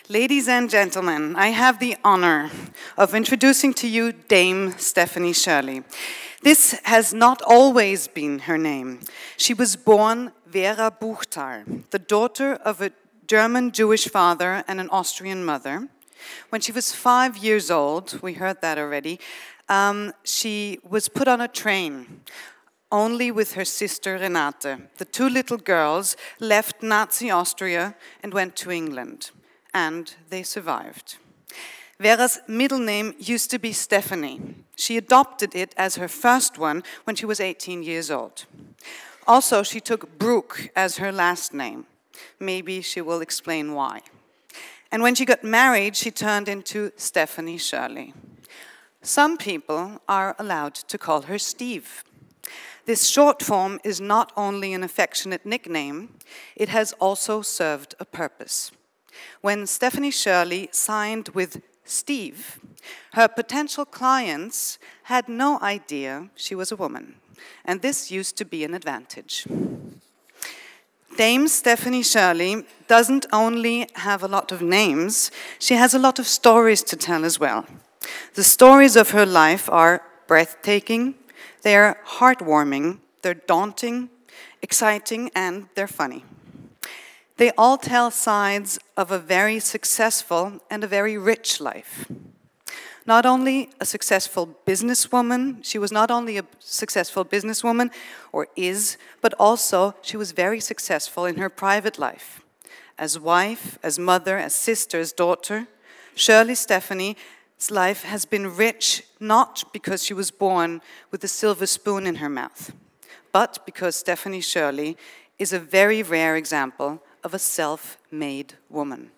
Ladies and gentlemen, I have the honor of introducing to you Dame Stephanie Shirley. This has not always been her name. She was born Vera Buchthal, the daughter of a German Jewish father and an Austrian mother. When she was 5 years old, we heard that already, she was put on a train, only with her sister Renate. The two little girls left Nazi Austria and went to England. And they survived. Vera's middle name used to be Stephanie. She adopted it as her first one when she was 18 years old. Also, she took Bruch as her last name. Maybe she will explain why. And when she got married, she turned into Stephanie Shirley. Some people are allowed to call her Steve. This short form is not only an affectionate nickname, it has also served a purpose. When Stephanie Shirley signed with Steve, her potential clients had no idea she was a woman, and this used to be an advantage. Dame Stephanie Shirley doesn't only have a lot of names, she has a lot of stories to tell as well. The stories of her life are breathtaking, they're heartwarming, they're daunting, exciting, and they're funny. They all tell sides of a very successful and a very rich life. Not only a successful businesswoman, she was not only a successful businesswoman, or is, but also she was very successful in her private life. As wife, as mother, as sister, as daughter, Shirley Stephanie's life has been rich not because she was born with a silver spoon in her mouth, but because Stephanie Shirley is a very rare example of a self-made woman.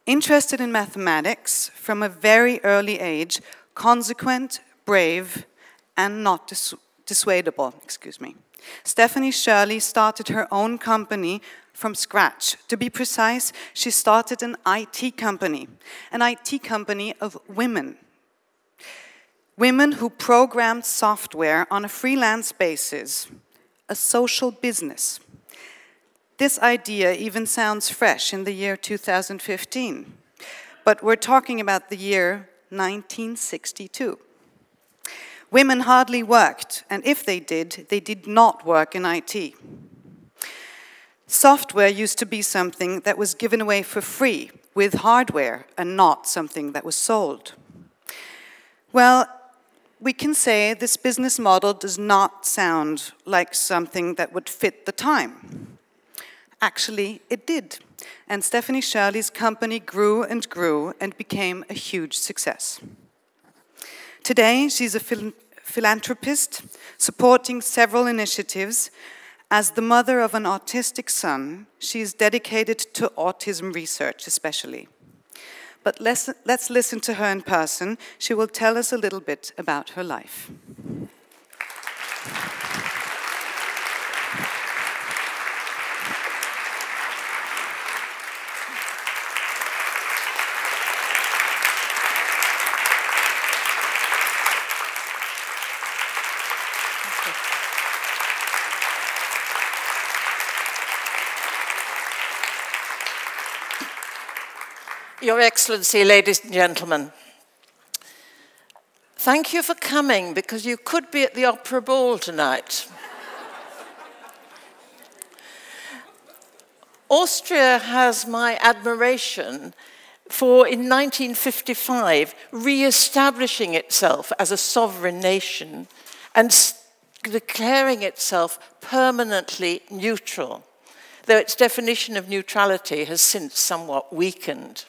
Interested in mathematics from a very early age, consequent, brave, and not dissuadable, Stephanie Shirley started her own company from scratch. To be precise, she started an IT company of women. Women who programmed software on a freelance basis, a social business. This idea even sounds fresh in the year 2015, but we're talking about the year 1962. Women hardly worked, and if they did not work in IT. Software used to be something that was given away for free with hardware and not something that was sold. Well, we can say this business model does not sound like something that would fit the time. Actually, it did. And Stephanie Shirley's company grew and became a huge success. Today, she's a philanthropist, supporting several initiatives. As the mother of an autistic son, she is dedicated to autism research especially. But let's listen to her in person. She will tell us a little bit about her life. Your Excellency, ladies and gentlemen, thank you for coming because you could be at the Opera Ball tonight. Austria has my admiration for, in 1955, re-establishing itself as a sovereign nation and declaring itself permanently neutral, though its definition of neutrality has since somewhat weakened.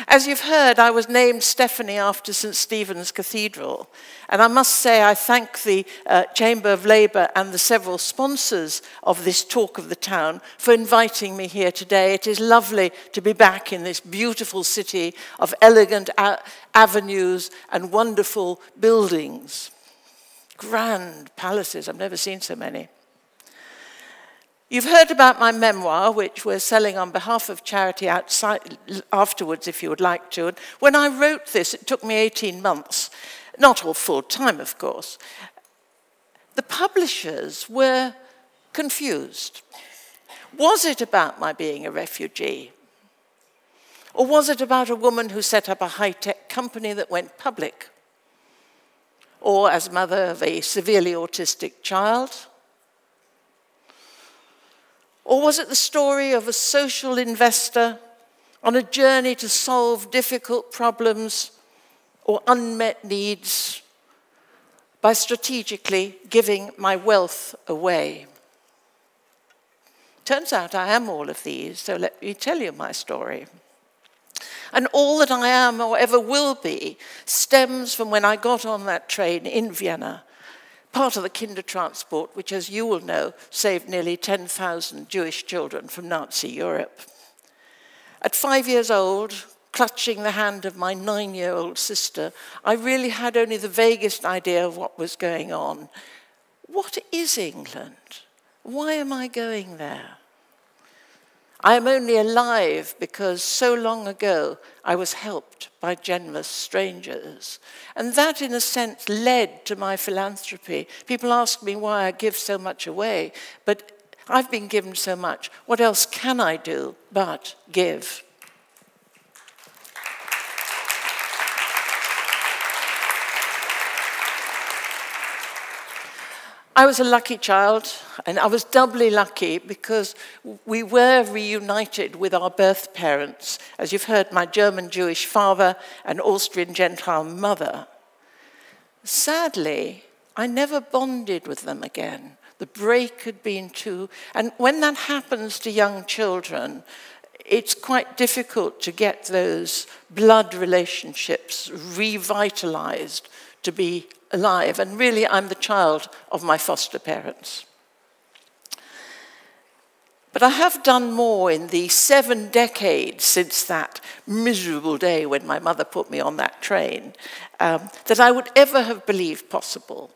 As you've heard, I was named Stephanie after St. Stephen's Cathedral, and I must say I thank the Chamber of Labour and the several sponsors of this talk of the town for inviting me here today. It is lovely to be back in this beautiful city of elegant avenues and wonderful buildings. Grand palaces, I've never seen so many. You've heard about my memoir, which we're selling on behalf of charity outside afterwards, if you would like to. And when I wrote this, it took me 18 months. Not all full-time, of course. The publishers were confused. Was it about my being a refugee? Or was it about a woman who set up a high-tech company that went public? Or as mother of a severely autistic child? Or was it the story of a social investor on a journey to solve difficult problems or unmet needs by strategically giving my wealth away? Turns out I am all of these, so let me tell you my story. And all that I am or ever will be stems from when I got on that train in Vienna, part of the Kindertransport, which, as you will know, saved nearly 10,000 Jewish children from Nazi Europe. At 5 years old, clutching the hand of my 9-year-old sister, I really had only the vaguest idea of what was going on. What is England? Why am I going there? I am only alive because so long ago I was helped by generous strangers. And that, in a sense, led to my philanthropy. People ask me why I give so much away, but I've been given so much. What else can I do but give? I was a lucky child, and I was doubly lucky because we were reunited with our birth parents. As you've heard, my German Jewish father and Austrian Gentile mother. Sadly, I never bonded with them again. The break had been too, and when that happens to young children, it's quite difficult to get those blood relationships revitalized to be alive, and really I'm the child of my foster parents. But I have done more in the 7 decades since that miserable day when my mother put me on that train that I would ever have believed possible.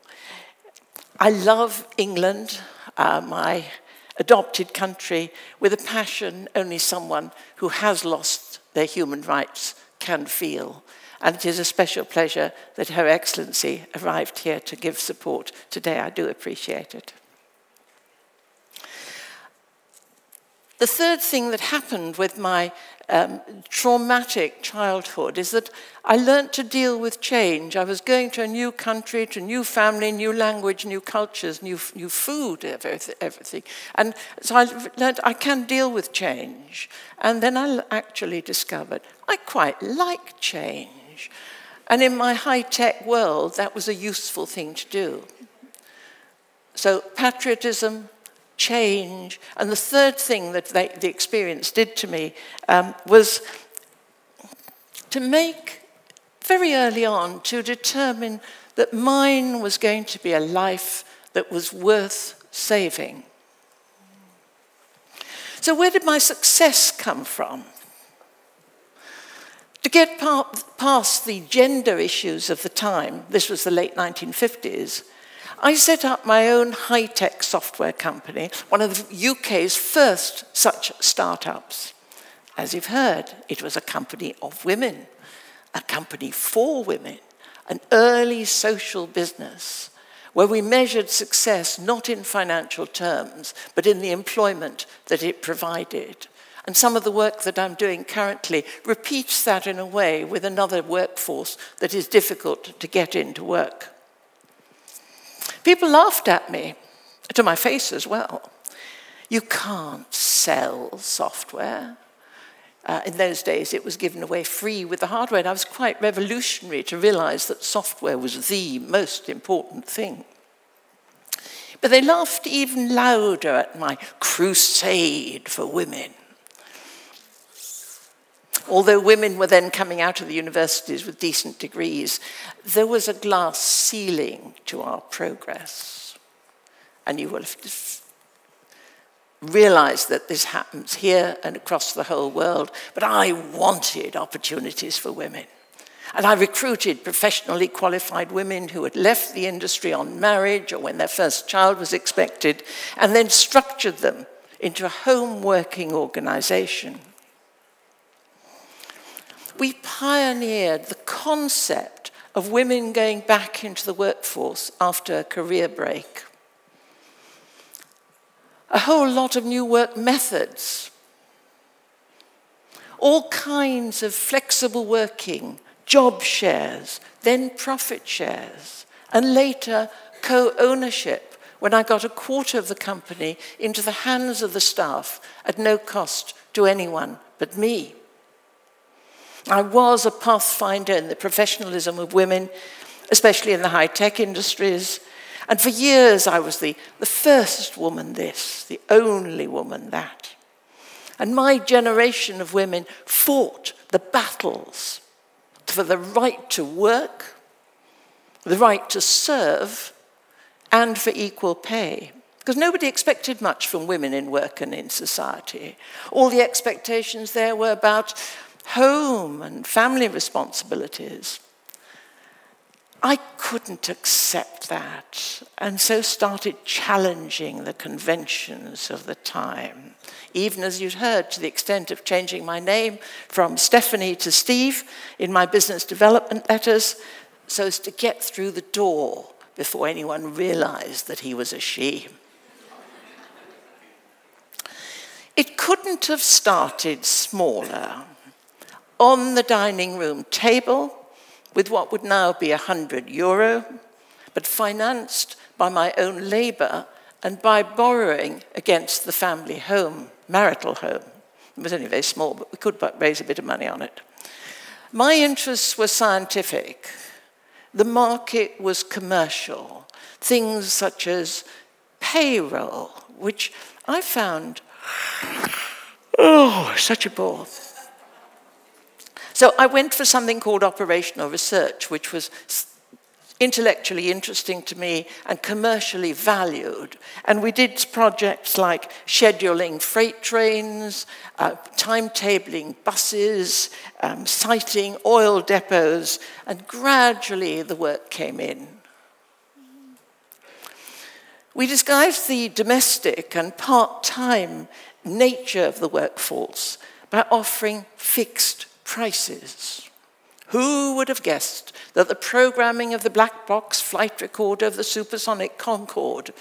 I love England, my adopted country, with a passion only someone who has lost their human rights can feel. And it is a special pleasure that Her Excellency arrived here to give support today. I do appreciate it. The third thing that happened with my traumatic childhood is that I learned to deal with change. I was going to a new country, to a new family, new language, new cultures, new food, everything. And so I learned I can deal with change. And then I actually discovered I quite like change. And in my high-tech world, that was a useful thing to do. So patriotism, change, and the third thing that the experience did to me was to make, very early on, to determine that mine was going to be a life that was worth saving. So where did my success come from? To get past the gender issues of the time, this was the late 1950s, I set up my own high-tech software company, one of the UK's first such startups. As you've heard, it was a company of women, a company for women, an early social business where we measured success not in financial terms, but in the employment that it provided. And some of the work that I'm doing currently repeats that in a way with another workforce that is difficult to get into work. People laughed at me, to my face as well. You can't sell software. In those days, it was given away free with the hardware, and I was quite revolutionary to realize that software was the most important thing. But they laughed even louder at my crusade for women. Although women were then coming out of the universities with decent degrees, there was a glass ceiling to our progress. And you will have realized that this happens here and across the whole world. But I wanted opportunities for women. And I recruited professionally qualified women who had left the industry on marriage or when their first child was expected, and then structured them into a home working organization. We pioneered the concept of women going back into the workforce after a career break. A whole lot of new work methods. All kinds of flexible working, job shares, then profit shares, and later co-ownership when I got a quarter of the company into the hands of the staff at no cost to anyone but me. I was a pathfinder in the professionalism of women, especially in the high-tech industries. And for years I was the first woman this, the only woman that. And my generation of women fought the battles for the right to work, the right to serve, and for equal pay. Because nobody expected much from women in work and in society. All the expectations there were about home and family responsibilities. I couldn't accept that, and so started challenging the conventions of the time. Even, as you'd heard, to the extent of changing my name from Stephanie to Steve in my business development letters, so as to get through the door before anyone realized that he was a she. It couldn't have started smaller. On the dining room table, with what would now be €100, but financed by my own labour and by borrowing against the family home, marital home. It was only very small, but we could raise a bit of money on it. My interests were scientific. The market was commercial. Things such as payroll, which I found, such a bore. So I went for something called operational research, which was intellectually interesting to me and commercially valued. And we did projects like scheduling freight trains, timetabling buses, siting oil depots, and gradually the work came in. We disguised the domestic and part-time nature of the workforce by offering fixed prices. Who would have guessed that the programming of the black box flight recorder of the supersonic Concorde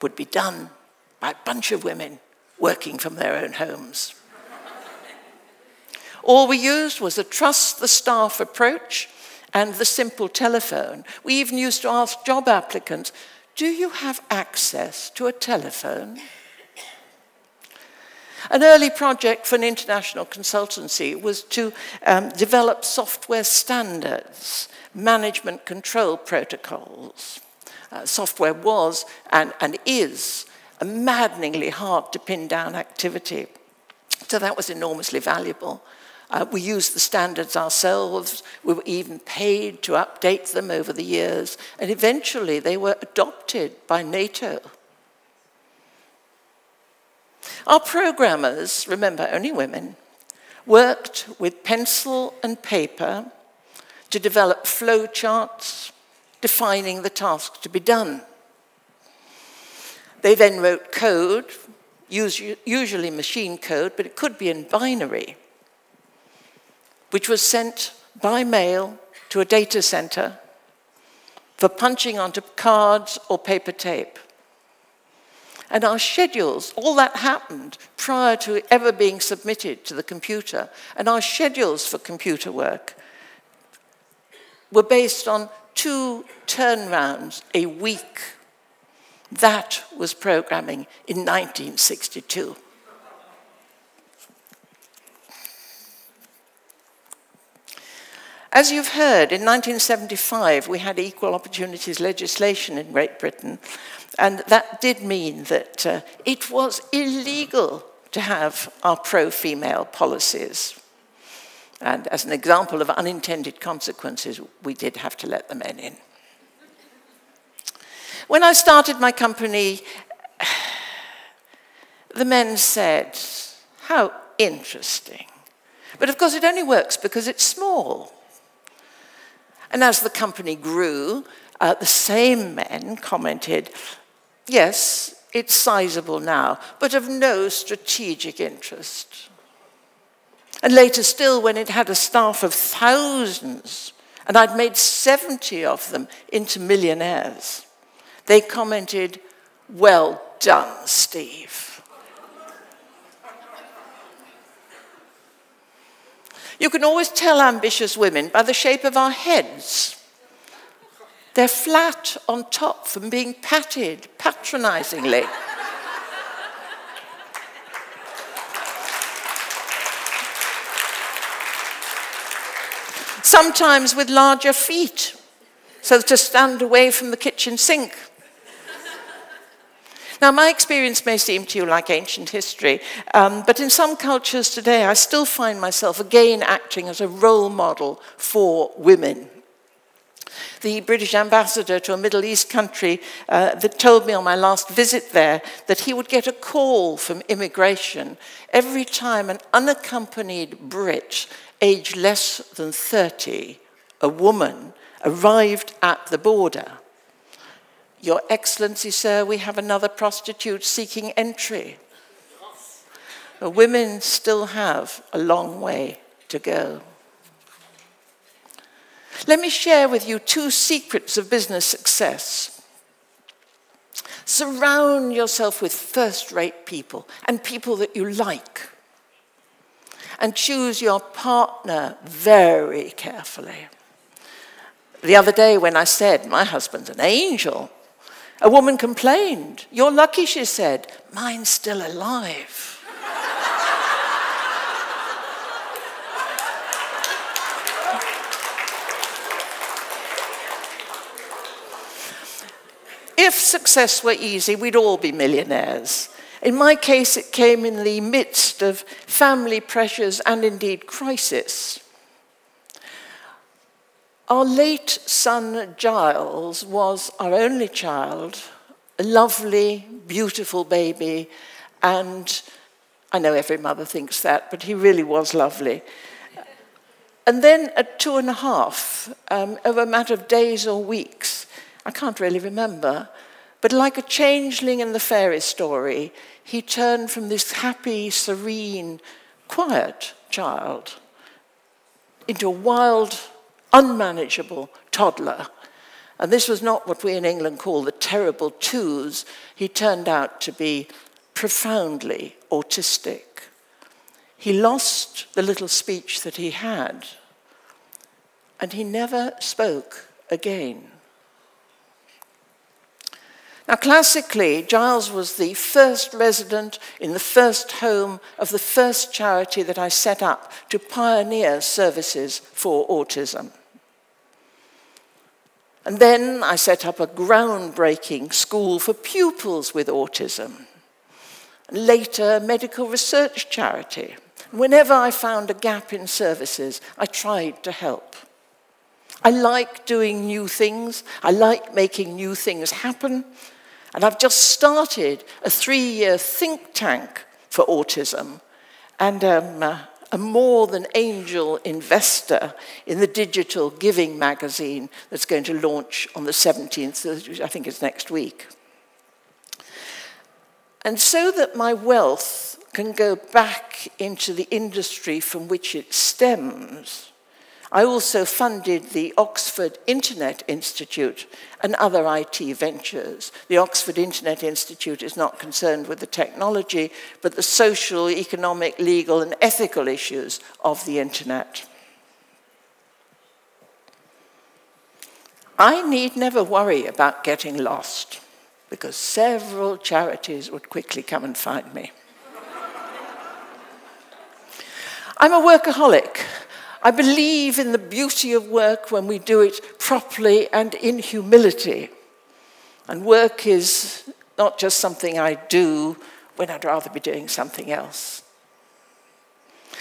would be done by a bunch of women working from their own homes? All we used was a trust the staff approach and the simple telephone. We even used to ask job applicants, do you have access to a telephone? An early project for an international consultancy was to develop software standards, management control protocols. Software was and is a maddeningly hard to pin down activity. So that was enormously valuable. We used the standards ourselves. We were even paid to update them over the years. And eventually they were adopted by NATO. Our programmers, remember, only women, worked with pencil and paper to develop flow charts defining the task to be done. They then wrote code, usually machine code, but it could be in binary, which was sent by mail to a data center for punching onto cards or paper tape. And our schedules, all that happened prior to it ever being submitted to the computer. And our schedules for computer work were based on 2 turnarounds a week. That was programming in 1962. As you've heard, in 1975, we had equal opportunities legislation in Great Britain. And that did mean that it was illegal to have our pro-female policies. And as an example of unintended consequences, we did have to let the men in. When I started my company, the men said, how interesting. But of course, it only works because it's small. And as the company grew, the same men commented, yes, it's sizable now, but of no strategic interest. And later still, when it had a staff of thousands and I'd made 70 of them into millionaires. They commented, "Well done, Steve." You can always tell ambitious women by the shape of our heads. They're flat on top from being patted patronizingly. Sometimes with larger feet, so to stand away from the kitchen sink. Now, my experience may seem to you like ancient history, but in some cultures today, I still find myself again acting as a role model for women. The British ambassador to a Middle East country that told me on my last visit there that he would get a call from immigration every time an unaccompanied Brit, aged less than 30, a woman, arrived at the border. "Your Excellency, sir, we have another prostitute seeking entry." But women still have a long way to go. Let me share with you 2 secrets of business success. Surround yourself with first-rate people and people that you like. And choose your partner very carefully. The other day when I said, "My husband's an angel," a woman complained. "You're lucky," she said. "Mine's still alive." If success were easy, we'd all be millionaires. In my case, it came in the midst of family pressures and indeed crisis. Our late son, Giles, was our only child, a lovely, beautiful baby, and I know every mother thinks that, but he really was lovely. And then at 2.5, over a matter of days or weeks, I can't really remember, but like a changeling in the fairy story, he turned from this happy, serene, quiet child into a wild, unmanageable toddler. And this was not what we in England call the terrible twos. He turned out to be profoundly autistic. He lost the little speech that he had, and he never spoke again. Now, classically, Giles was the first resident in the first home of the first charity that I set up to pioneer services for autism. And then I set up a groundbreaking school for pupils with autism. Later, a medical research charity. Whenever I found a gap in services, I tried to help. I like doing new things. I like making new things happen. And I've just started a 3-year think tank for autism, and a more than angel investor in the digital giving magazine that's going to launch on the 17th, I think it's next week. And so that my wealth can go back into the industry from which it stems, I also funded the Oxford Internet Institute and other IT ventures. The Oxford Internet Institute is not concerned with the technology, but the social, economic, legal, and ethical issues of the internet. I need never worry about getting lost, because several charities would quickly come and find me. I'm a workaholic. I believe in the beauty of work when we do it properly and in humility. And work is not just something I do when I'd rather be doing something else.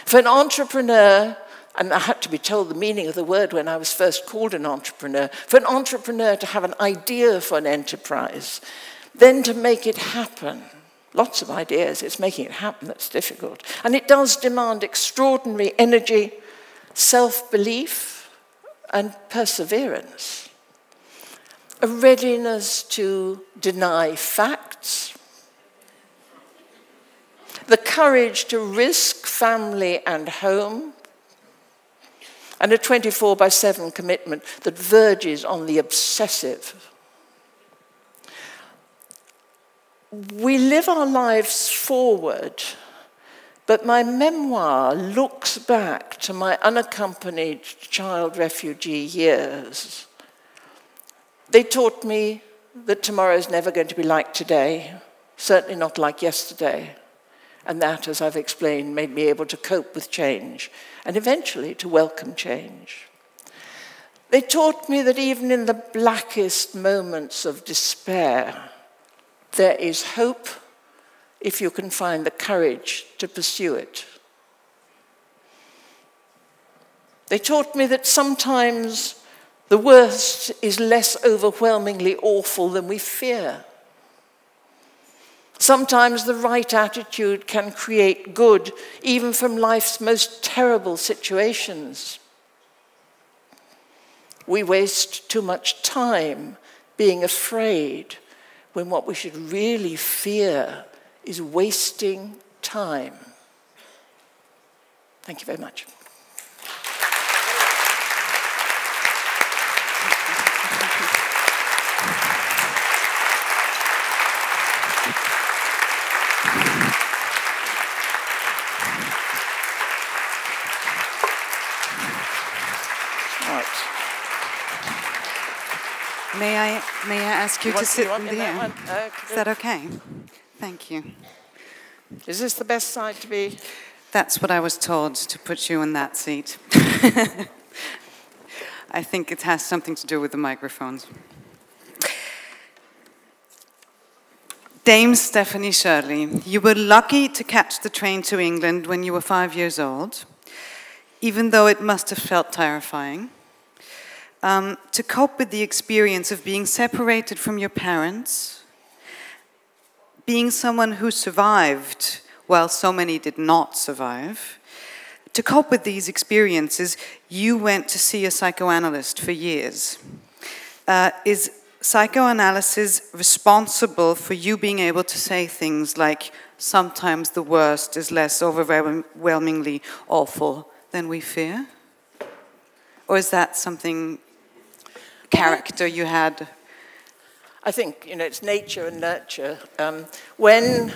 For an entrepreneur, and I had to be told the meaning of the word when I was first called an entrepreneur, for an entrepreneur to have an idea for an enterprise, then to make it happen. Lots of ideas, it's making it happen that's difficult. And it does demand extraordinary energy, self-belief, and perseverance. A readiness to deny facts, the courage to risk family and home, and a 24/7 commitment that verges on the obsessive. We live our lives forward, but my memoir looks back to my unaccompanied child refugee years. They taught me that tomorrow is never going to be like today, certainly not like yesterday. And that, as I've explained, made me able to cope with change and eventually to welcome change. They taught me that even in the blackest moments of despair, there is hope if you can find the courage to pursue it. They taught me that sometimes the worst is less overwhelmingly awful than we fear. Sometimes the right attitude can create good, even from life's most terrible situations. We waste too much time being afraid when what we should really fear is wasting time. Thank you very much. May I ask you to sit in there? Is that okay? Thank you. Is this the best side to be? That's what I was told, to put you in that seat. I think it has something to do with the microphones. Dame Stephanie Shirley, you were lucky to catch the train to England when you were 5 years old, even though it must have felt terrifying. To cope with the experience of being separated from your parents, being someone who survived while so many did not survive, to cope with these experiences, you went to see a psychoanalyst for years. Is psychoanalysis responsible for you being able to say things like, sometimes the worst is less overwhelmingly awful than we fear? Or is that something, character you had? I think, it's nature and nurture. When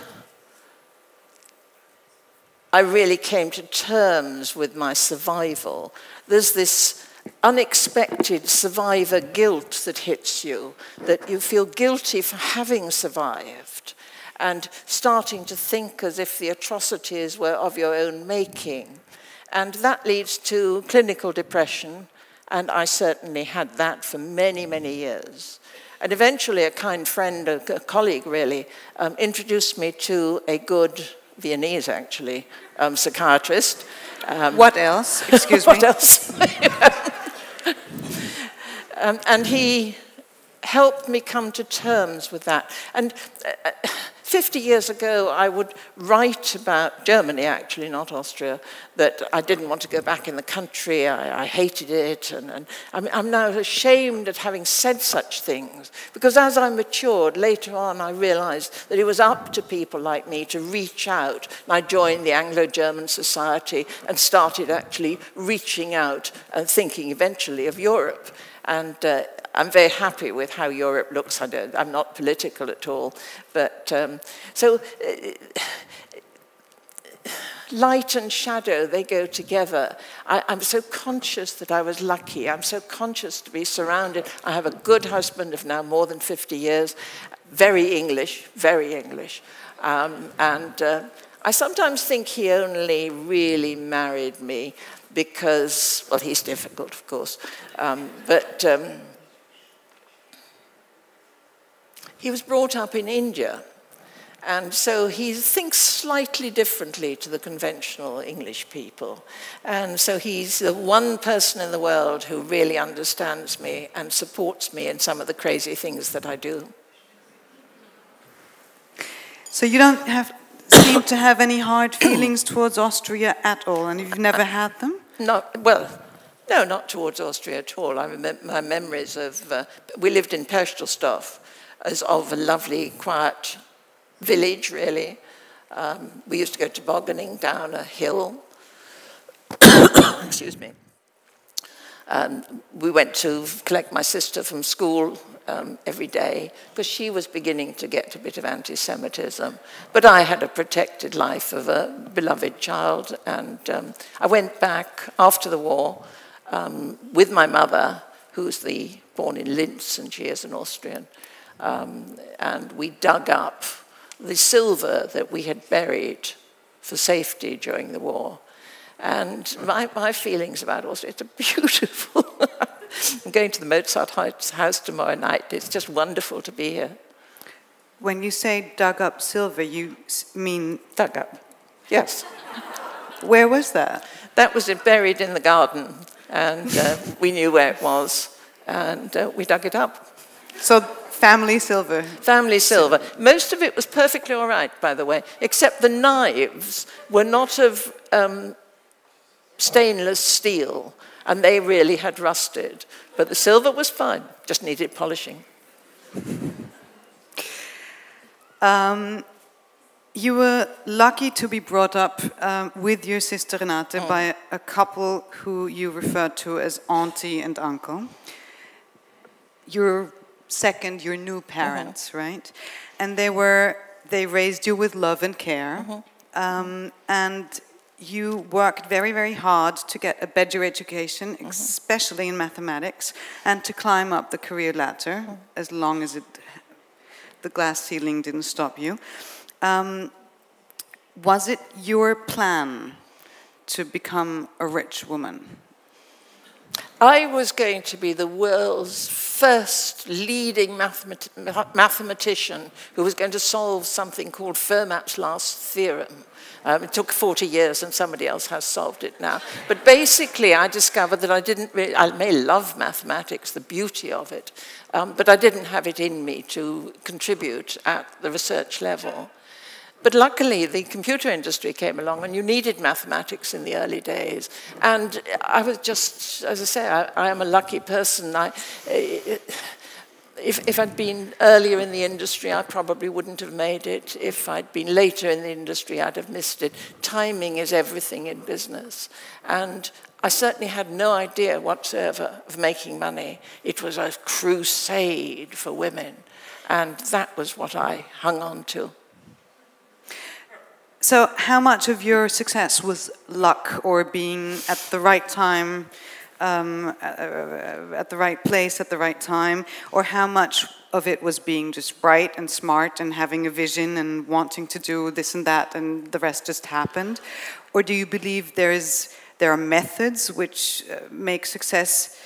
I really came to terms with my survival, there's this unexpected survivor guilt that hits you, that you feel guilty for having survived, and starting to think as if the atrocities were of your own making. And that leads to clinical depression, and I certainly had that for many, many years. And eventually a kind friend, a colleague really, introduced me to a good, Viennese actually, psychiatrist. What else? Excuse me. What else? And he helped me come to terms with that. And 50 years ago, I would write about Germany, actually, not Austria, that I didn't want to go back in the country, I hated it, and I'm now ashamed at having said such things, because as I matured, later on I realized that it was up to people like me to reach out, and I joined the Anglo-German Society and started actually reaching out and thinking eventually of Europe. And I'm very happy with how Europe looks. I'm not political at all. But light and shadow, they go together. I'm so conscious that I was lucky. I'm so conscious to be surrounded. I have a good husband of now more than 50 years, very English, very English. I sometimes think he only really married me because, well, he's difficult, of course, but he was brought up in India, and so he thinks slightly differently to the conventional English people. And so he's the one person in the world who really understands me and supports me in some of the crazy things that I do. So you don't seem to have any hard feelings towards Austria at all, and you've never had them? No, not towards Austria at all. I remember my memories of, we lived in Perchtelsdorf, as of a lovely, quiet village, really. We used to go tobogganing down a hill. Excuse me. We went to collect my sister from school every day because she was beginning to get a bit of anti-Semitism. But I had a protected life of a beloved child, and I went back after the war with my mother, who's born in Linz, and she is an Austrian, and we dug up the silver that we had buried for safety during the war. And my feelings about Austria, it's a beautiful... I'm going to the Mozart house tomorrow night. It's just wonderful to be here. When you say dug up silver, you mean... Dug up, yes. Where was that? That was buried in the garden, and we knew where it was, and we dug it up. So family silver? Family silver. Most of it was perfectly all right, by the way, except the knives were not of stainless steel, and they really had rusted. But the silver was fine, just needed polishing. You were lucky to be brought up with your sister Renate by a couple who you referred to as auntie and uncle. Your new parents, right? And they raised you with love and care. And you worked very, very hard to get a better education, especially in mathematics, and to climb up the career ladder, as long as the glass ceiling didn't stop you. Was it your plan to become a rich woman? I was going to be the world's first leading mathematician who was going to solve something called Fermat's last theorem. It took 40 years, and somebody else has solved it now. But basically, I discovered that I may love mathematics, the beauty of it, but I didn't have it in me to contribute at the research level. But luckily, the computer industry came along, and you needed mathematics in the early days. And I was just, as I say, I am a lucky person. If I'd been earlier in the industry, I probably wouldn't have made it. If I'd been later in the industry, I'd have missed it. Timing is everything in business. And I certainly had no idea whatsoever of making money. It was a crusade for women. And that was what I hung on to. So how much of your success was luck or being at the right time, at the right place at the right time, or how much of it was being just bright and smart and having a vision and wanting to do this and that and the rest just happened? Or do you believe there are methods which make success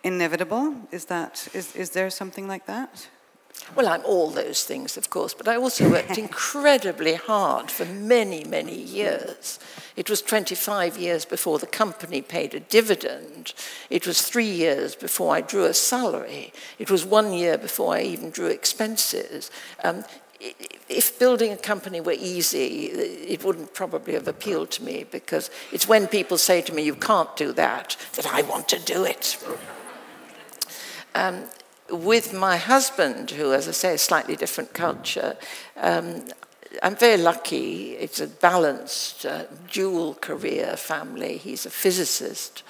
inevitable? Is there something like that? Well, I'm all those things, of course, but I also worked incredibly hard for many, many years. It was 25 years before the company paid a dividend. It was 3 years before I drew a salary. It was 1 year before I even drew expenses. If building a company were easy, it wouldn't probably have appealed to me, because it's when people say to me, you can't do that I want to do it. With my husband, who, as I say, is a slightly different culture, I'm very lucky. It's a balanced, dual career family. He's a physicist.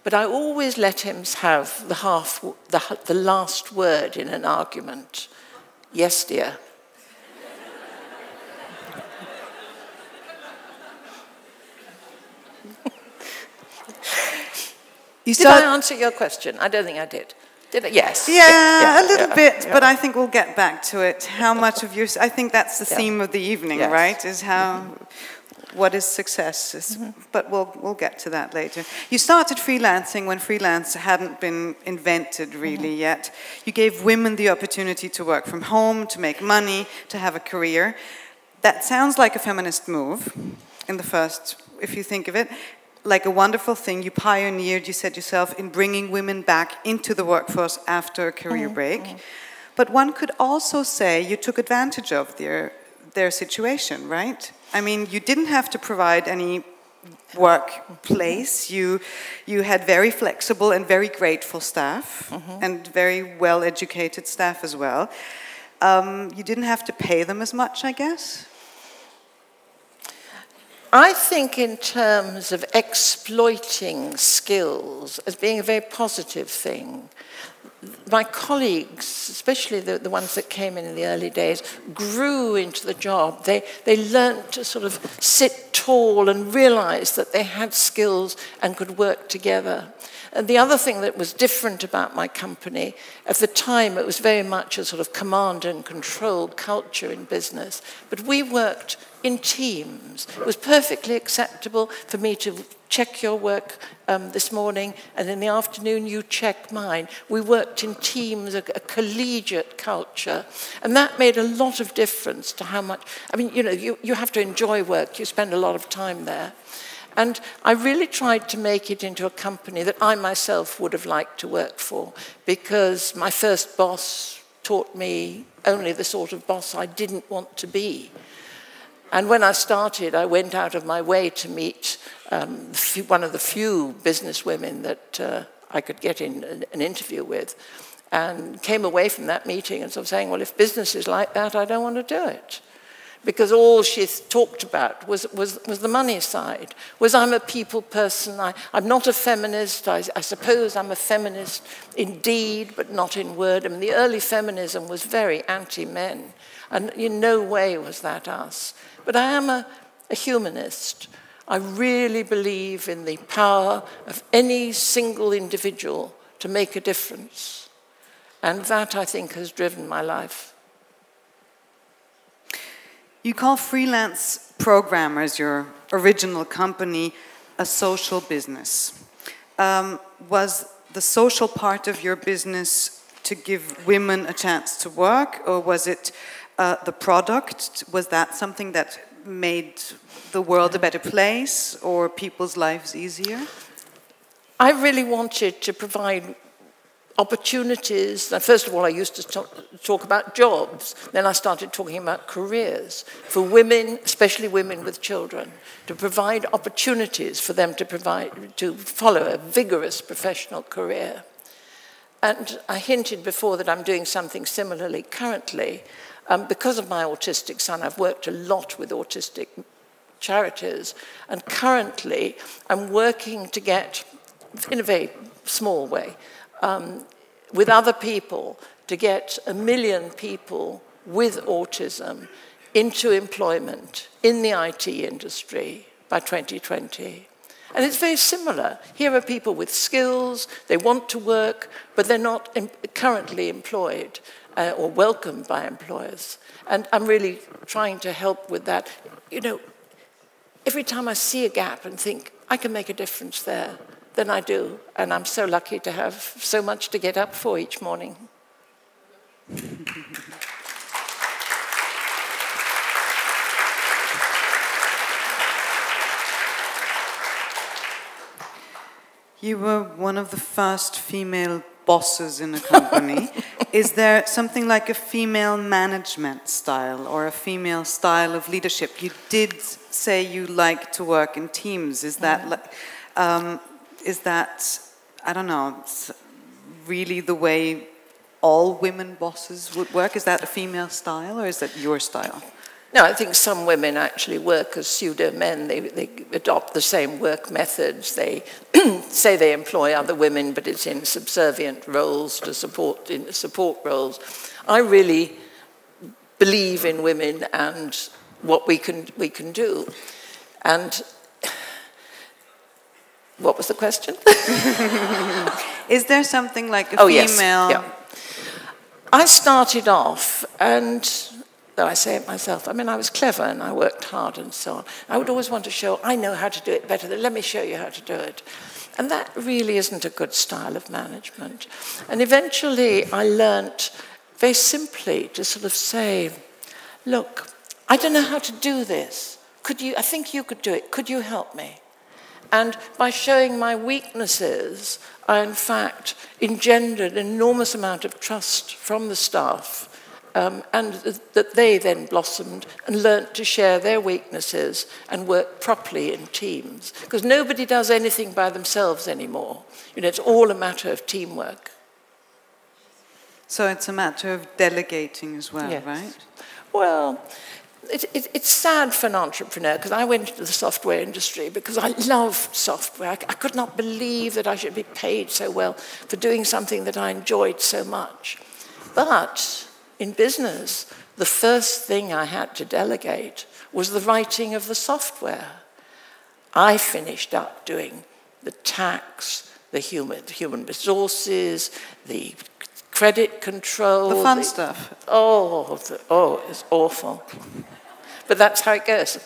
But I always let him have the last word in an argument. Yes, dear. Did I answer your question? I don't think I did. Did it? Yes. Yeah, a little bit, but I think we'll get back to it. How much of I think that's the theme of the evening, right? Is what is success? But we'll get to that later. You started freelancing when freelance hadn't been invented really yet. You gave women the opportunity to work from home, to make money, to have a career. That sounds like a feminist move in the first, if you think of it. Like a wonderful thing you pioneered, you said yourself, in bringing women back into the workforce after a career break. But one could also say you took advantage of their situation, right? I mean, you didn't have to provide any workplace. You had very flexible and very grateful staff, and very well-educated staff as well. You didn't have to pay them as much, I guess? I think in terms of exploiting skills as being a very positive thing. My colleagues, especially the ones that came in the early days, grew into the job. They learned to sort of sit tall and realize that they had skills and could work together. And the other thing that was different about my company, at the time it was very much a sort of command and control culture in business, but we worked in teams. It was perfectly acceptable for me to check your work this morning, and in the afternoon you check mine. We worked in teams, a collegiate culture, and that made a lot of difference to how much, I mean, you know, you have to enjoy work, you spend a lot of time there. And I really tried to make it into a company that I myself would have liked to work for, because my first boss taught me only the sort of boss I didn't want to be. And when I started, I went out of my way to meet one of the few businesswomen that I could get in an interview with, and came away from that meeting and sort of saying, well, if business is like that, I don't want to do it. Because all she talked about was the money side, was I'm a people person, I'm not a feminist, I suppose I'm a feminist in deed, but not in word. I mean, the early feminism was very anti-men, and in no way was that us. But I am a humanist. I really believe in the power of any single individual to make a difference. And that, I think, has driven my life. You call freelance programmers, your original company, a social business. Was the social part of your business to give women a chance to work, or was it the product? Was that something that made the world a better place or people's lives easier? I really wanted to provide opportunities. First of all, I used to talk about jobs. Then I started talking about careers for women, especially women with children, to provide opportunities for them to follow a vigorous professional career. And I hinted before that I'm doing something similarly currently. Because of my autistic son, I've worked a lot with autistic charities, and currently I'm working to get, in a very small way, with other people, to get 1 million people with autism into employment in the IT industry by 2020. And it's very similar. Here are people with skills, they want to work, but they're not currently employed or welcomed by employers. And I'm really trying to help with that. You know, every time I see a gap and think, I can make a difference there, then I do. And I'm so lucky to have so much to get up for each morning. You were one of the first female bosses in a company. Is there something like a female management style or a female style of leadership? You did say you like to work in teams. Is that, I don't know, really the way all women bosses would work? Is that a female style, or is that your style? No, I think some women actually work as pseudo-men. They adopt the same work methods. They say they employ other women, but it's in subservient roles to support roles. I really believe in women and what we can do. And what was the question? Is there something like a female? Yes. Yeah. I started off, and though I say it myself, I mean, I was clever and I worked hard and so on. I would always want to show, I know how to do it better, let me show you how to do it. And that really isn't a good style of management. And eventually I learnt very simply to sort of say, look, I don't know how to do this. I think you could do it. Could you help me? And by showing my weaknesses, I in fact engendered an enormous amount of trust from the staff, and that they then blossomed and learnt to share their weaknesses and work properly in teams. Because nobody does anything by themselves anymore. You know, it's all a matter of teamwork. So it's a matter of delegating as well, yes. right? Well, It's sad for an entrepreneur, because I went into the software industry because I loved software. I could not believe that I should be paid so well for doing something that I enjoyed so much. But in business, the first thing I had to delegate was the writing of the software. I finished up doing the tax, the human resources, the credit control. The fun stuff. It's awful. But that's how it goes.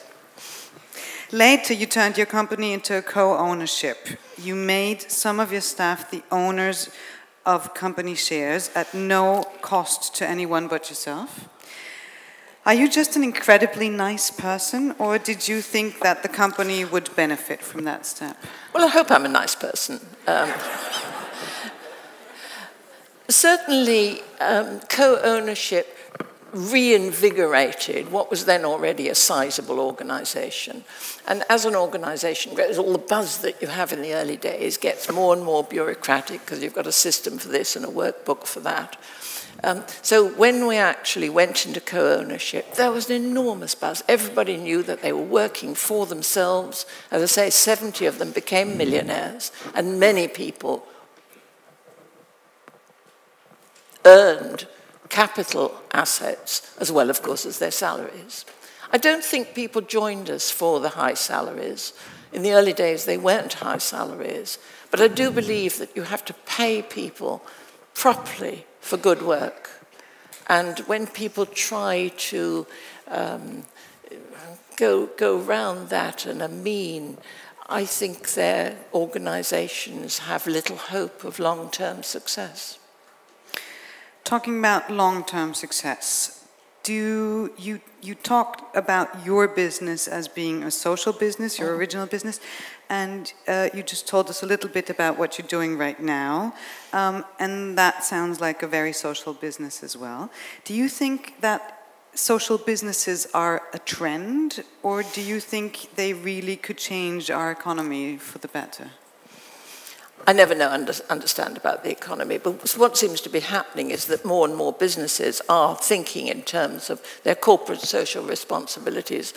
Later, you turned your company into a co-ownership. You made some of your staff the owners of company shares at no cost to anyone but yourself. Are you just an incredibly nice person, or did you think that the company would benefit from that step? Well, I hope I'm a nice person. Certainly, co-ownership reinvigorated what was then already a sizable organization. And as an organization grows, all the buzz that you have in the early days gets more and more bureaucratic because you've got a system for this and a workbook for that. So when we actually went into co-ownership, there was an enormous buzz. Everybody knew that they were working for themselves. As I say, 70 of them became millionaires, and many people earned capital assets, as well, of course, as their salaries. I don't think people joined us for the high salaries. In the early days, they weren't high salaries. But I do believe that you have to pay people properly for good work. And when people try to go round that and are mean, I think their organizations have little hope of long-term success. Talking about long-term success, you talked about your business as being a social business, your original business, and you just told us a little bit about what you're doing right now, and that sounds like a very social business as well. Do you think that social businesses are a trend, or do you think they really could change our economy for the better? I never understand about the economy, but what seems to be happening is that more and more businesses are thinking in terms of their corporate social responsibilities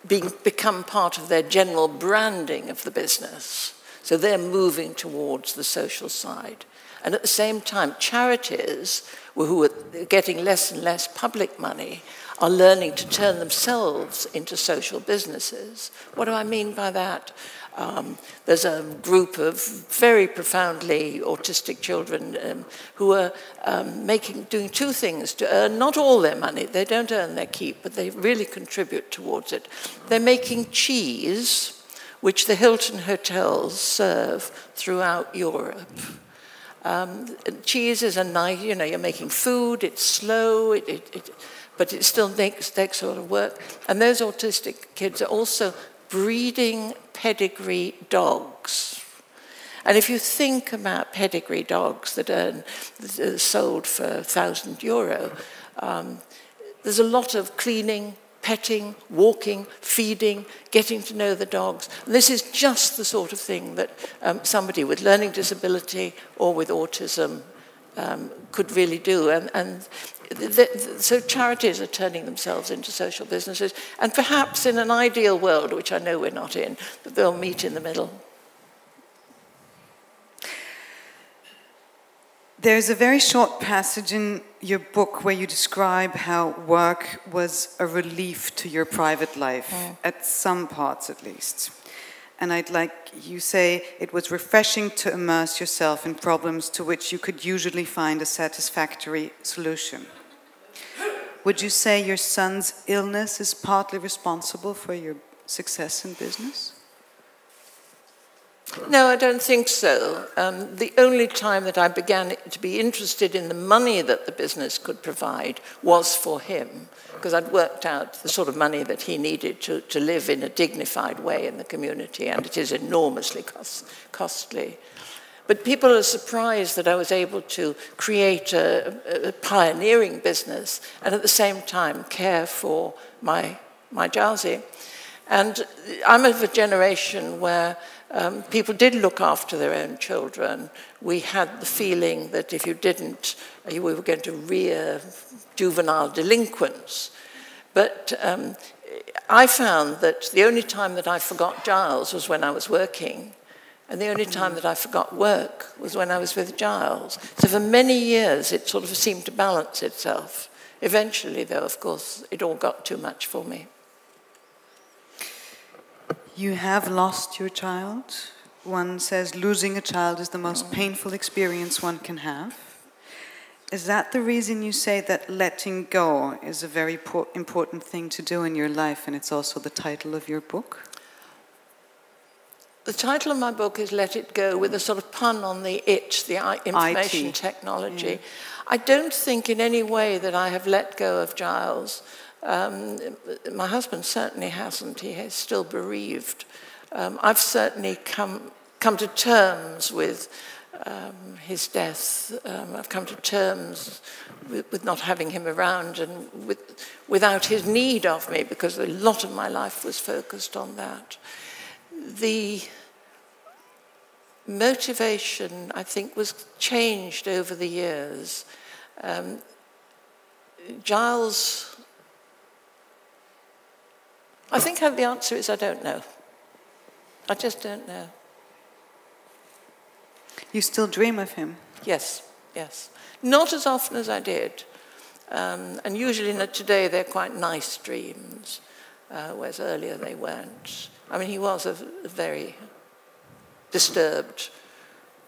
become part of their general branding of the business. So they're moving towards the social side. And at the same time, charities, who are getting less and less public money, are learning to turn themselves into social businesses. What do I mean by that? There's a group of very profoundly autistic children who are doing two things to earn not all their money. They don't earn their keep, but they really contribute towards it. They're making cheese, which the Hilton hotels serve throughout Europe. Cheese is a nice, you're making food, it's slow, but it still takes a lot of work. And those autistic kids are also breeding pedigree dogs. And if you think about pedigree dogs that are sold for €1,000, there's a lot of cleaning, petting, walking, feeding, getting to know the dogs. And this is just the sort of thing that somebody with learning disability or with autism could really do. So charities are turning themselves into social businesses, and perhaps in an ideal world, which I know we're not in, that they'll meet in the middle. There's a very short passage in your book where you describe how work was a relief to your private life, at some parts at least. And you say it was refreshing to immerse yourself in problems to which you could usually find a satisfactory solution. Would you say your son's illness is partly responsible for your success in business? No, I don't think so. The only time that I began to be interested in the money that the business could provide was for him, because I'd worked out the sort of money that he needed to live in a dignified way in the community, and it is enormously costly. But people are surprised that I was able to create a pioneering business and at the same time care for my Jazi. And I'm of a generation where people did look after their own children. We had the feeling that if you didn't, we were going to rear juvenile delinquents. But I found that the only time that I forgot Giles was when I was working, and the only time that I forgot work was when I was with Giles. So for many years, it sort of seemed to balance itself. Eventually, though, of course, it all got too much for me. You have lost your child. One says losing a child is the most painful experience one can have. Is that the reason you say that letting go is a very important thing to do in your life, and it's also the title of your book? The title of my book is Let It Go, with a sort of pun on the it, the information technology. Yeah. I don't think in any way that I have let go of Giles. My husband certainly hasn't. He is still bereaved. I've certainly come to terms with his death. I've come to terms with not having him around and without his need of me, because a lot of my life was focused on that. The motivation, I think, was changed over the years. Giles, I think the answer is I don't know. I just don't know. You still dream of him? Yes, yes. Not as often as I did. And usually today they're quite nice dreams, whereas earlier they weren't. I mean, he was a very disturbed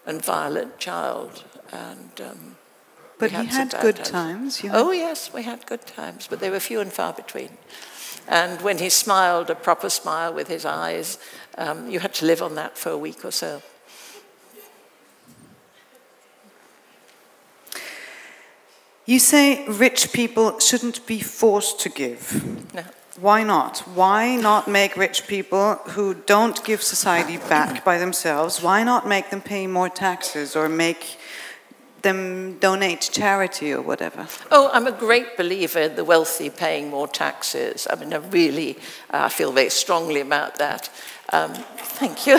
and violent child. And, but he had good times? Oh, yes, we had good times, but they were few and far between. And when he smiled, a proper smile with his eyes, you had to live on that for a week or so. You say rich people shouldn't be forced to give. No. Why not? Why not make rich people who don't give society back by themselves, why not make them pay more taxes or make them donate to charity or whatever? Oh, I'm a great believer in the wealthy paying more taxes. I mean, I feel very strongly about that. Thank you.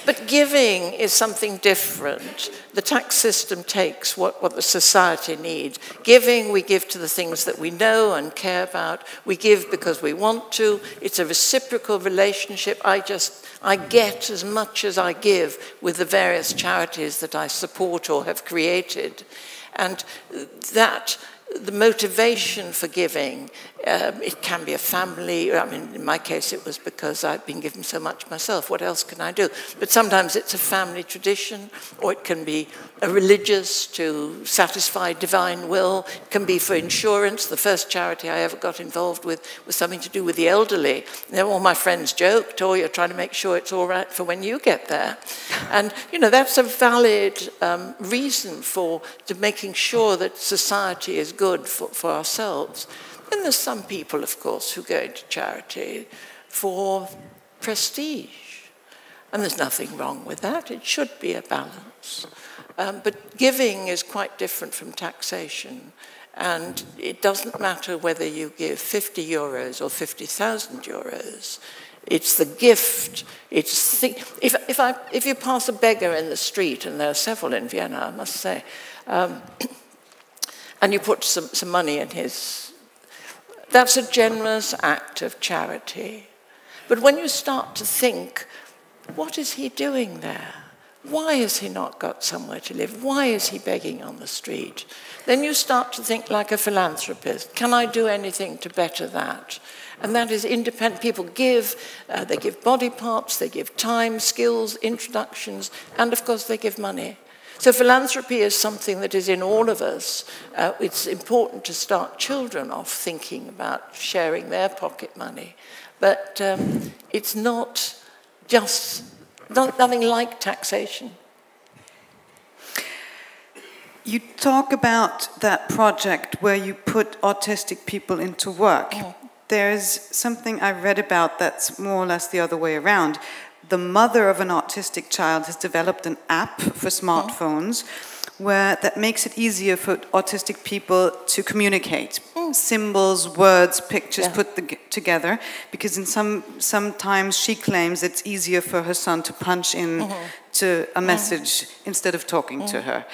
But giving is something different. The tax system takes what the society needs. Giving, we give to the things that we know and care about. We give because we want to. It's a reciprocal relationship. I get as much as I give with the various charities that I support or have created. And the motivation for giving, it can be a family. I mean, in my case, it was because I'd been given so much myself. What else can I do? But sometimes it's a family tradition, or it can be a religious to satisfy divine will. It can be for insurance. The first charity I ever got involved with was something to do with the elderly. And all my friends joked, "Oh, you're trying to make sure it's all right for when you get there." And, that's a valid reason for making sure that society is good for ourselves. And there's some people, of course, who go into charity for prestige. And there's nothing wrong with that. It should be a balance. But giving is quite different from taxation. And it doesn't matter whether you give 50 euros or 50,000 euros. It's the gift. If you pass a beggar in the street, and there are several in Vienna, I must say, and you put some money in that's a generous act of charity. But when you start to think, what is he doing there? Why has he not got somewhere to live? Why is he begging on the street? Then you start to think like a philanthropist. Can I do anything to better that? And that is independent. People give. They give body parts, they give time, skills, introductions, and of course they give money. So philanthropy is something that is in all of us. It's important to start children off thinking about sharing their pocket money. But it's not just, nothing like taxation. You talk about that project where you put autistic people into work. Oh. There's something I read about that's more or less the other way around. The mother of an autistic child has developed an app for smartphones that makes it easier for autistic people to communicate. Symbols, words, pictures put together, because sometimes she claims it's easier for her son to punch in to a message instead of talking to her.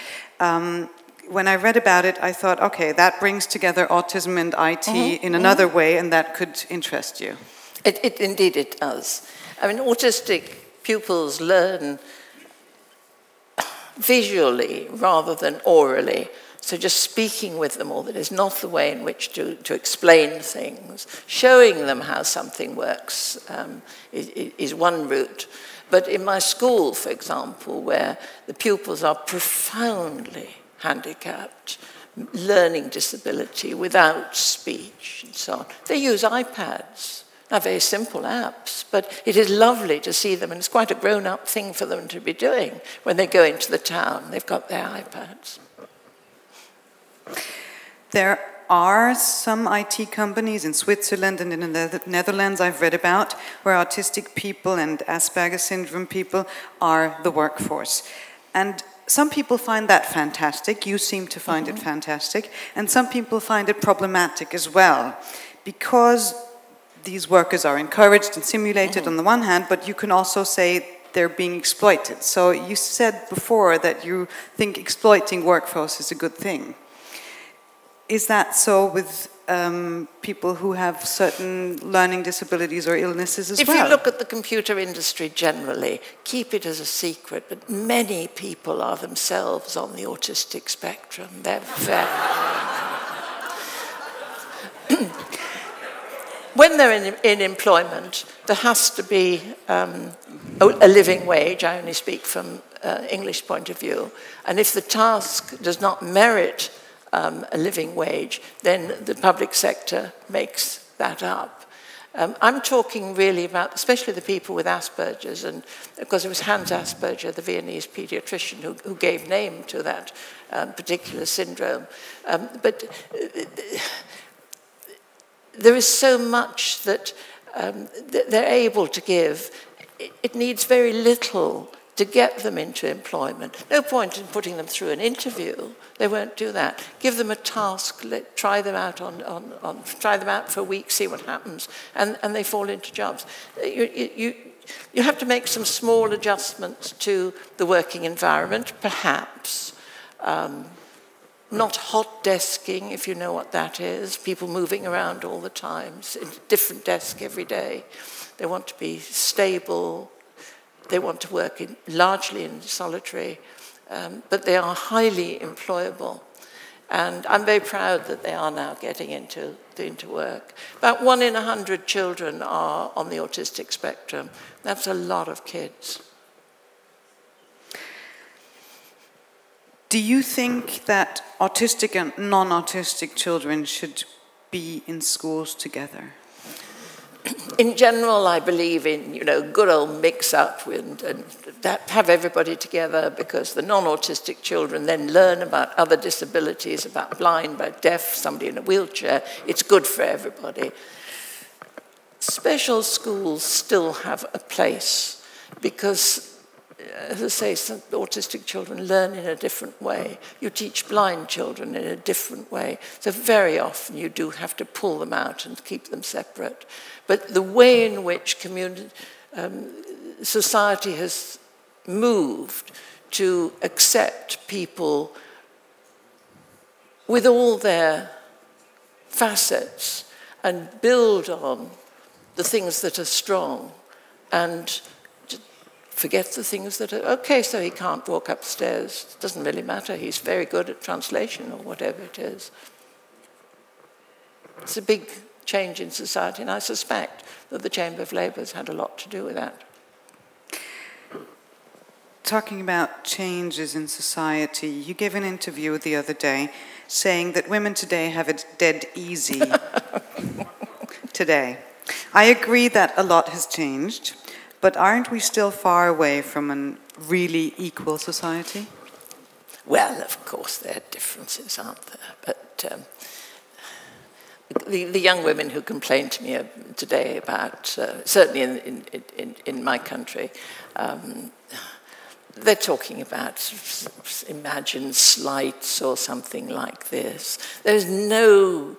when I read about it, I thought, okay, that brings together autism and IT in another way, and that could interest you. Indeed it does. I mean, autistic pupils learn visually rather than orally. So just speaking with them all, that is not the way in which to explain things. Showing them how something works is one route. But in my school, for example, where the pupils are profoundly handicapped, learning disability without speech and so on, they use iPads. Now, very simple apps, but it is lovely to see them, and it's quite a grown-up thing for them to be doing when they go into the town. They've got their iPads. There are some IT companies in Switzerland and in the Netherlands I've read about where autistic people and Asperger syndrome people are the workforce. And some people find that fantastic. You seem to find it fantastic. And some people find it problematic as well, because these workers are encouraged and simulated on the one hand, but you can also say they're being exploited. So you said before that you think exploiting workforce is a good thing. Is that so with people who have certain learning disabilities or illnesses as well? If you look at the computer industry generally, keep it as a secret, but many people are themselves on the autistic spectrum. They're very... When they're in employment, there has to be a living wage. I only speak from English point of view. And if the task does not merit a living wage, then the public sector makes that up. I'm talking really about, especially the people with Asperger's, and because it was Hans Asperger, the Viennese pediatrician, who gave name to that particular syndrome. But there is so much that they're able to give. It needs very little to get them into employment. No point in putting them through an interview. They won't do that. Give them a task, try them out try them out for a week, see what happens, and they fall into jobs. You have to make some small adjustments to the working environment, perhaps. Not hot desking, if you know what that is. People moving around all the time, a different desk every day. They want to be stable. They want to work largely in solitary, but they are highly employable. And I'm very proud that they are now getting into work. About 1 in 100 children are on the autistic spectrum. That's a lot of kids. Do you think that autistic and non-autistic children should be in schools together? In general, I believe in, good old mix-up and have everybody together, because the non-autistic children then learn about other disabilities, about blind, about deaf, somebody in a wheelchair. It's good for everybody. Special schools still have a place because, as I say, some autistic children learn in a different way. You teach blind children in a different way. So very often you do have to pull them out and keep them separate. But the way in which society has moved to accept people with all their facets and build on the things that are strong and forget the things that are, okay, so he can't walk upstairs. It doesn't really matter. He's very good at translation or whatever it is. It's a big change in society, and I suspect that the Chamber of Labour has had a lot to do with that. Talking about changes in society, you gave an interview the other day saying that women today have it dead easy today. I agree that a lot has changed, but aren't we still far away from a really equal society? Well, of course there are differences, aren't there? But the young women who complained to me today about, certainly in my country, they're talking about imagined slights or something like this. There's no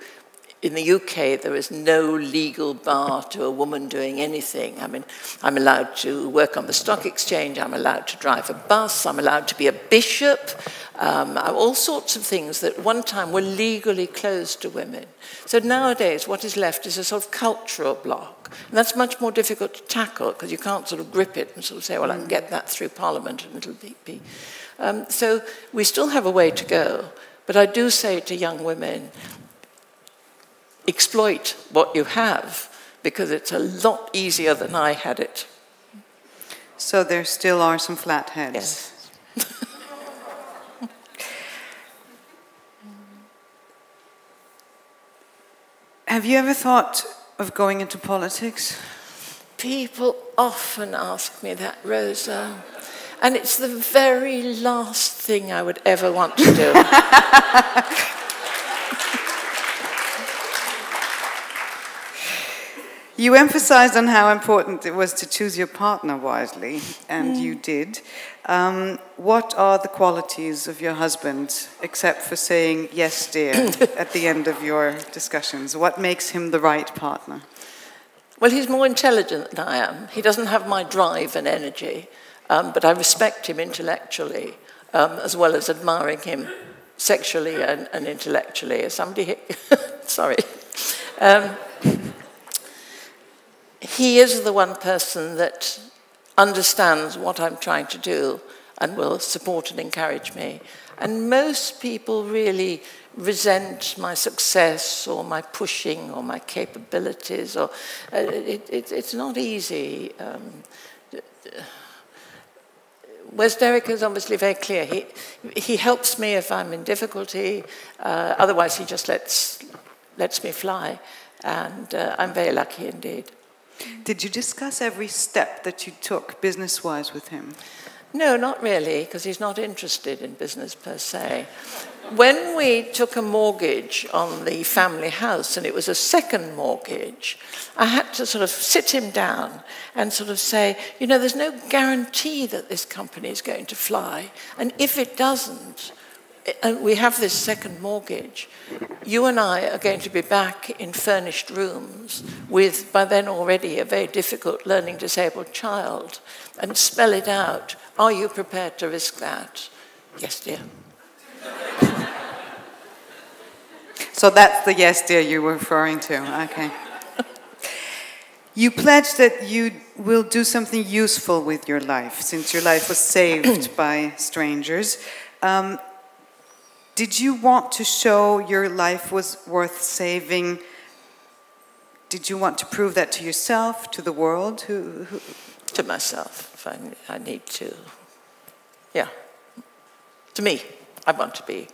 in the UK, there is no legal bar to a woman doing anything. I mean, I'm allowed to work on the stock exchange, I'm allowed to drive a bus, I'm allowed to be a bishop, all sorts of things that one time were legally closed to women. So nowadays, what is left is a sort of cultural block. And that's much more difficult to tackle because you can't sort of grip it and sort of say, well, I can get that through Parliament and it'll be. So we still have a way to go. But I do say to young women, exploit what you have, because it's a lot easier than I had it. So there still are some flat heads. Yes. Have you ever thought of going into politics? People often ask me that, Rosa, and it's the very last thing I would ever want to do. You emphasized on how important it was to choose your partner wisely, and you did. What are the qualities of your husband, except for saying, yes, dear, at the end of your discussions? What makes him the right partner? Well, he's more intelligent than I am. He doesn't have my drive and energy, but I respect him intellectually, as well as admiring him sexually and intellectually. As somebody, sorry. He is the one person that understands what I'm trying to do and will support and encourage me. And most people really resent my success or my pushing or my capabilities. Or it's not easy. Whereas Derek is obviously very clear. He helps me if I'm in difficulty. Otherwise, he just lets me fly. And I'm very lucky indeed. Did you discuss every step that you took business-wise with him? No, not really, because he's not interested in business per se. When we took a mortgage on the family house, and it was a second mortgage, I had to sort of sit him down and sort of say, you know, there's no guarantee that this company is going to fly, and if it doesn't, and we have this second mortgage, you and I are going to be back in furnished rooms with, by then already, a very difficult learning disabled child, and spell it out. Are you prepared to risk that? Yes, dear. So that's the yes, dear, you were referring to. Okay. You pledged that you will do something useful with your life, since your life was saved by strangers. Did you want to show your life was worth saving? Did you want to prove that to yourself, to the world? To myself, if I need to. Yeah. To me, I want to be.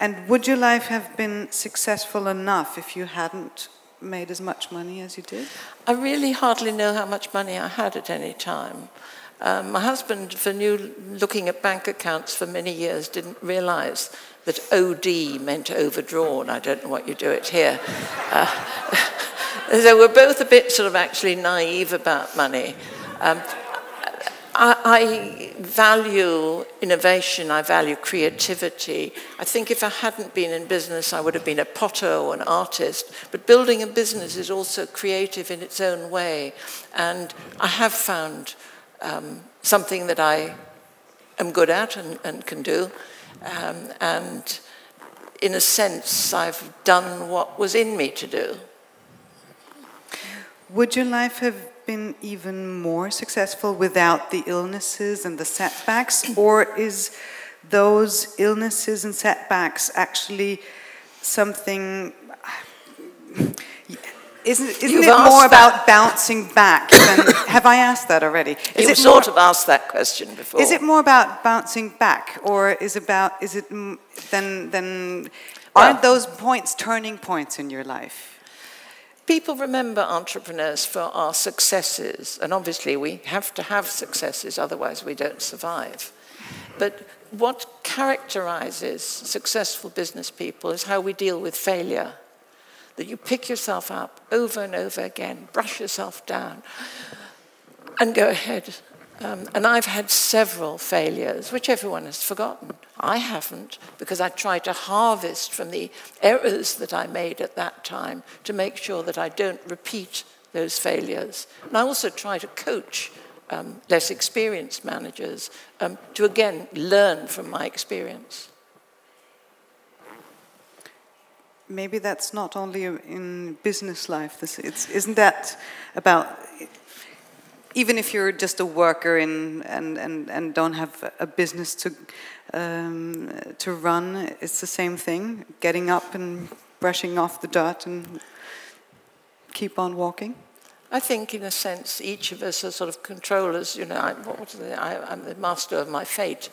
And would your life have been successful enough if you hadn't made as much money as you did? I really hardly know how much money I had at any time. My husband, for looking at bank accounts for many years, didn't realize that OD meant overdrawn. I don't know what you do it here. So we're both a bit sort of actually naive about money. I value innovation, I value creativity. I think if I hadn't been in business, I would have been a potter or an artist. But building a business is also creative in its own way. And I have found something that I am good at and can do. And in a sense, I've done what was in me to do. Would your life have been even more successful without the illnesses and the setbacks? Or is those illnesses and setbacks actually something... Isn't it more about bouncing back than... Have I asked that already? You've sort of asked that question before. Is it more about bouncing back, or aren't those points turning points in your life? People remember entrepreneurs for our successes, and obviously we have to have successes, otherwise we don't survive. But what characterizes successful business people is how we deal with failure. That you pick yourself up over and over again, brush yourself down, and go ahead. And I've had several failures, which everyone has forgotten. I haven't, because I try to harvest from the errors that I made at that time to make sure that I don't repeat those failures. And I also try to coach less experienced managers to, again, learn from my experience. Maybe that's not only in business life. Isn't that about, even if you're just a worker and don't have a business to run, it's the same thing, getting up and brushing off the dirt and keep on walking? I think, in a sense, each of us are sort of controllers. You know, I'm the master of my fate.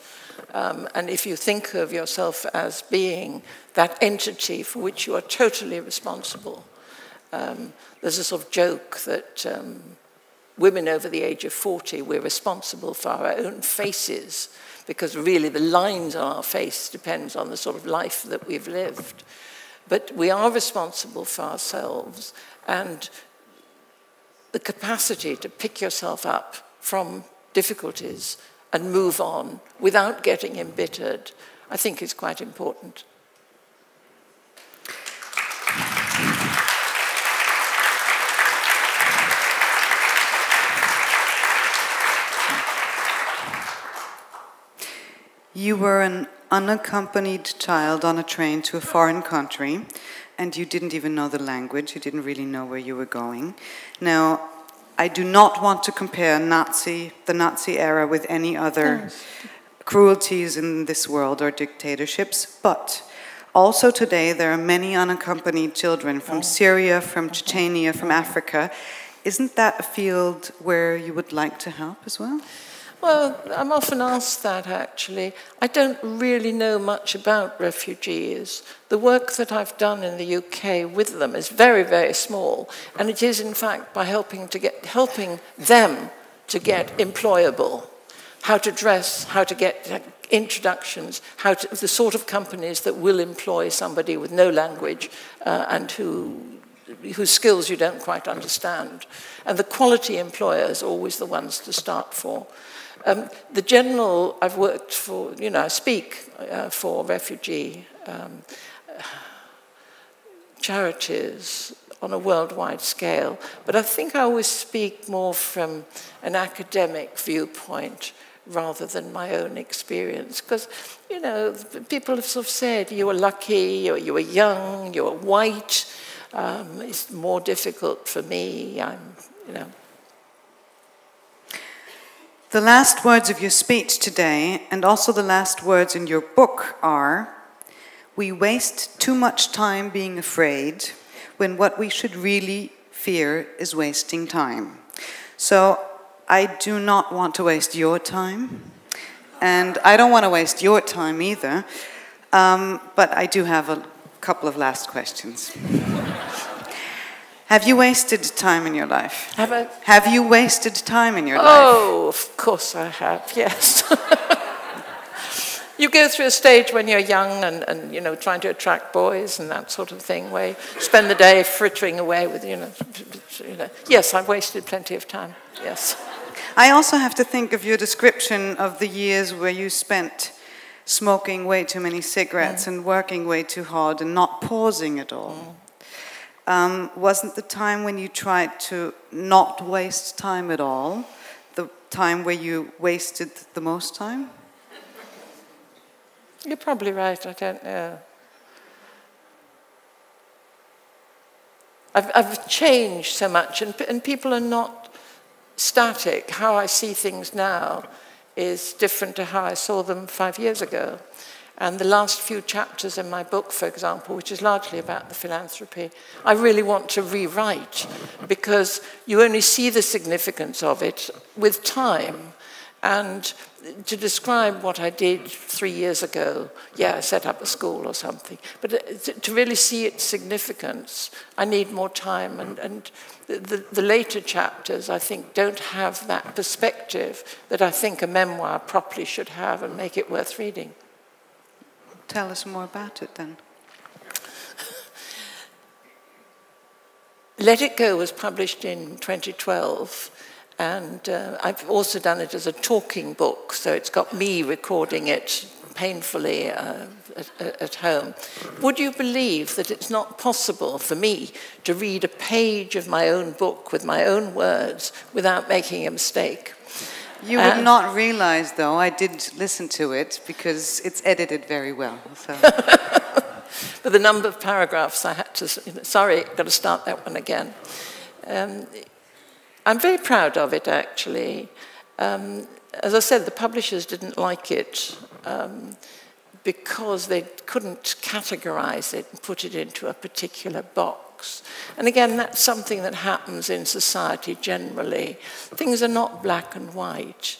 And if you think of yourself as being that entity for which you are totally responsible, there's a sort of joke that women over the age of 40, we're responsible for our own faces, because really the lines on our face depends on the sort of life that we've lived. But we are responsible for ourselves, and the capacity to pick yourself up from difficulties and move on without getting embittered, I think is quite important. You were an unaccompanied child on a train to a foreign country, and you didn't even know the language, you didn't really know where you were going. Now, I do not want to compare the Nazi era with any other cruelties in this world or dictatorships, but also today there are many unaccompanied children from Syria, from Chechnya, from Africa. Isn't that a field where you would like to help as well? Well, I'm often asked that, actually. I don't really know much about refugees. The work that I've done in the UK with them is very, very small, and it is, in fact, by helping them to get employable, how to dress, how to get introductions, the sort of companies that will employ somebody with no language and whose skills you don't quite understand. And the quality employers are always the ones to start for. The general, I've worked for, I speak for refugee charities on a worldwide scale, but I think I always speak more from an academic viewpoint rather than my own experience, because, people have sort of said, you were lucky, or you were young, you were white, it's more difficult for me, The last words of your speech today, and also the last words in your book, are, "We waste too much time being afraid when what we should really fear is wasting time." So I do not want to waste your time, and I don't want to waste your time either, but I do have a couple of last questions. Have you wasted time in your life? Have you wasted time in your life? Oh, of course I have, yes. You go through a stage when you're young and trying to attract boys and that sort of thing, where you spend the day frittering away with, Yes, I've wasted plenty of time, yes. I also have to think of your description of the years where you spent smoking way too many cigarettes and working way too hard and not pausing at all. Wasn't the time when you tried to not waste time at all the time where you wasted the most time? You're probably right, I don't know. I've changed so much, and people are not static. How I see things now is different to how I saw them 5 years ago. And the last few chapters in my book, for example, which is largely about the philanthropy, I really want to rewrite, because you only see the significance of it with time. And to describe what I did 3 years ago, I set up a school or something, but to really see its significance, I need more time. And the later chapters, I think, don't have that perspective that I think a memoir properly should have and make it worth reading. Tell us more about it then. Let It Go was published in 2012, and I've also done it as a talking book, so it's got me recording it painfully at home. Would you believe that it's not possible for me to read a page of my own book with my own words without making a mistake? You would not realize, though, I did listen to it because it's edited very well. So. But the number of paragraphs I had to... Sorry, got to start that one again. I'm very proud of it, actually. As I said, the publishers didn't like it because they couldn't categorize it and put it into a particular box. And again, that's something that happens in society generally. Things are not black and white.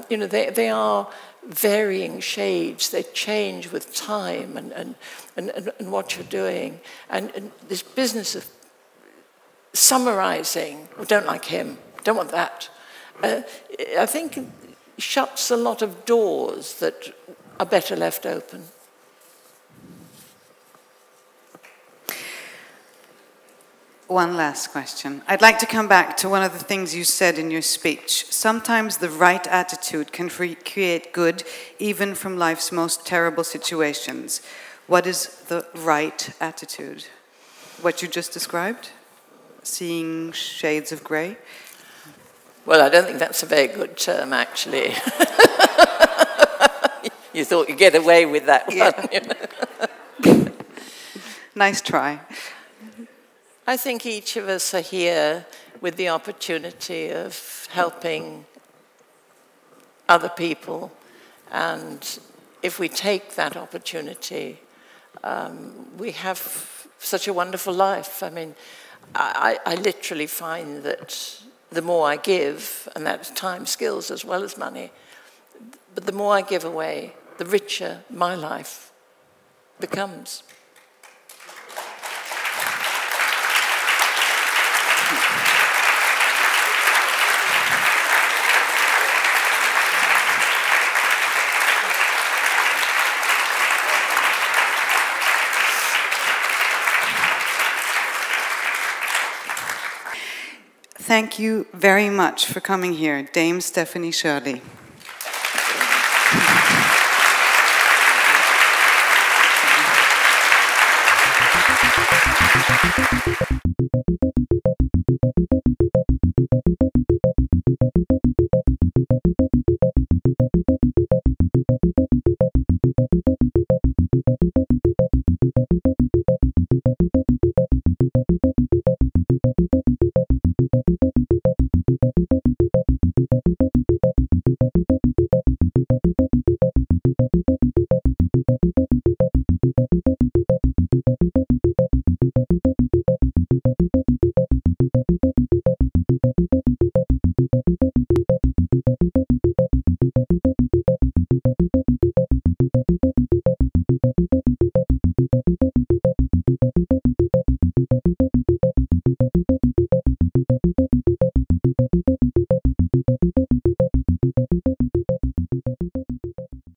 You know, they are varying shades. They change with time and what you're doing. And this business of summarizing, oh, don't like him, don't want that, I think shuts a lot of doors that are better left open. One last question. I'd like to come back to one of the things you said in your speech. Sometimes the right attitude can create good even from life's most terrible situations. What is the right attitude? What you just described? Seeing shades of grey? Well, I don't think that's a very good term, actually. You thought you'd get away with that one. Yeah. Nice try. I think each of us are here with the opportunity of helping other people. And if we take that opportunity, we have such a wonderful life. I mean, I literally find that the more I give, and that's time, skills, as well as money, but the more I give away, the richer my life becomes. Thank you very much for coming here, Dame Stephanie Shirley.